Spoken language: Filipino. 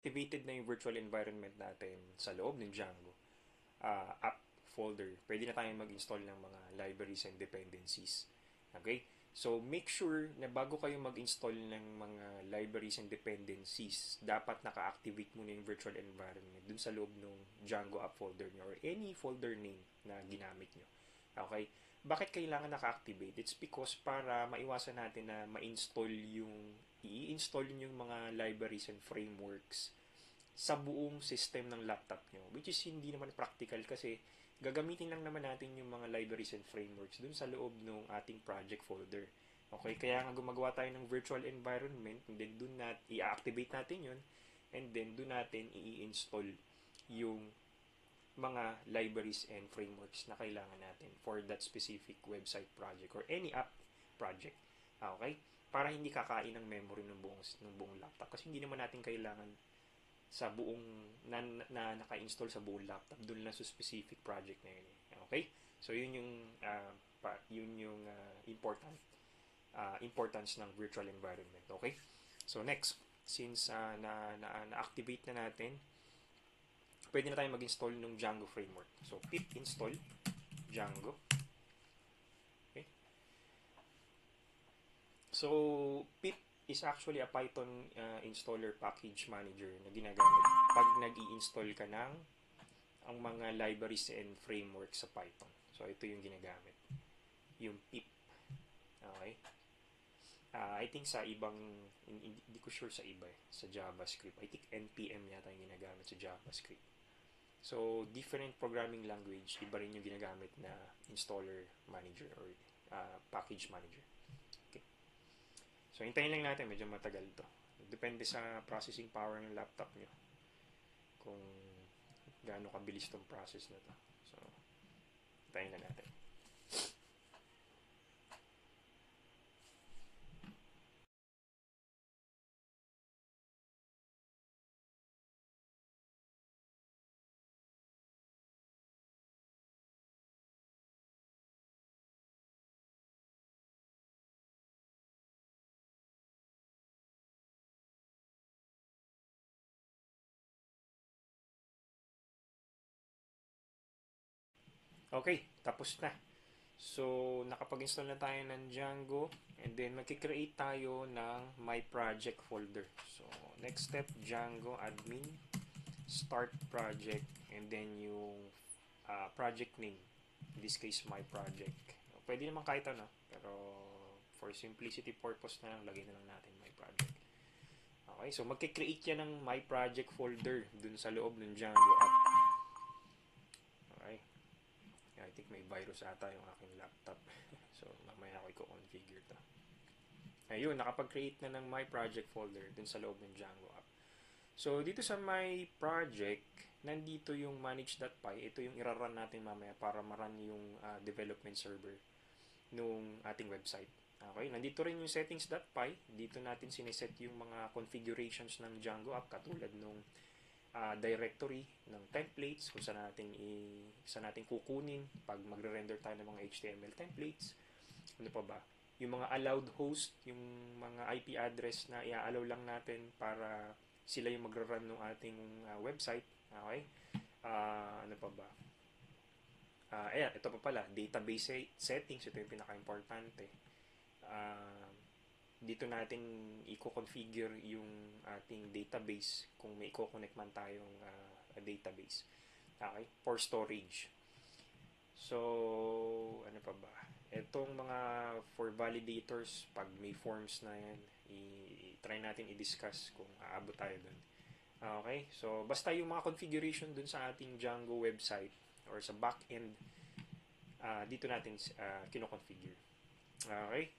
activated na yung virtual environment natin sa loob ng Django app folder, pwede na tayong mag-install ng mga libraries and dependencies. Okay? So, make sure na bago kayo mag-install ng mga libraries and dependencies, dapat naka-activate muna yung virtual environment dun sa loob ng Django app folder nyo or any folder name na ginamit nyo. Okay? Bakit kailangan naka-activate? It's because para maiwasan natin na ma-install i-install yung mga libraries and frameworks sa buong system ng laptop nyo, which is hindi naman practical kasi gagamitin lang naman natin yung mga libraries and frameworks dun sa loob ng ating project folder. Okay, kaya nga gumagawa tayo ng virtual environment and then dun i-activate natin yun and then dun natin i-install yung mga libraries and frameworks na kailangan natin for that specific website project or any app project. Okay? Para hindi kakain ng memory ng buong laptop kasi hindi naman natin kailangan sa buong naka-install sa buong laptop doon lang sa specific project na yun. Okay? So yun yung importance ng virtual environment. Okay? So next, since na-activate na natin, pwede na tayong mag-install ng Django framework. So pip install Django. Okay? So pip is actually a Python installer package manager na ginagamit pag nag-i-install ka ng ang mga libraries and frameworks sa Python. So, ito yung ginagamit. Yung pip. Okay? I think sa ibang, hindi ko sure sa iba sa JavaScript. I think NPM yata yung ginagamit sa JavaScript. So, different programming language, iba rin yung ginagamit na installer manager or package manager. So, hintayin lang natin. Medyo matagal to. Depende sa processing power ng laptop nyo. Kung gaano kabilis tong process na to. So, hintayin lang natin. Okay, tapos na. So, nakapag-install na tayo ng Django and then magkikreate tayo ng My Project folder. So, next step, Django admin, start project, and then yung project name. In this case, My Project. Pwede naman kahit ano, pero for simplicity purpose na lang, lagay na lang natin My Project. Okay, so magkikreate yan ng My Project folder dun sa loob ng Django app. Okay. I think may virus ata yung aking laptop. So, mamaya ako i-configure to. Ayun, nakapag-create na ng My Project folder dun sa loob ng Django app. So, dito sa My Project, nandito yung manage.py. Ito yung irarun natin mamaya para maran yung development server nung ating website. Okay, nandito rin yung settings.py. Dito natin sineset yung mga configurations ng Django app katulad nung directory ng templates kung saan natin kukunin pag magre-render tayo ng mga HTML templates. Ano pa ba? Yung mga allowed host, yung mga IP address na i-allow lang natin para sila yung magre-run ng ating website. Okay? Ano pa ba? Ayan, ito pa pala, database settings, ito yung pinaka-importante. Dito natin i-configure yung ating database kung may i-connect man tayong database. Okay? For storage. So, ano pa ba? Itong mga for validators, pag may forms na yan, try natin i-discuss kung aabot tayo dun. Okay? So, basta yung mga configuration dun sa ating Django website or sa backend, dito natin kino-configure. Okay?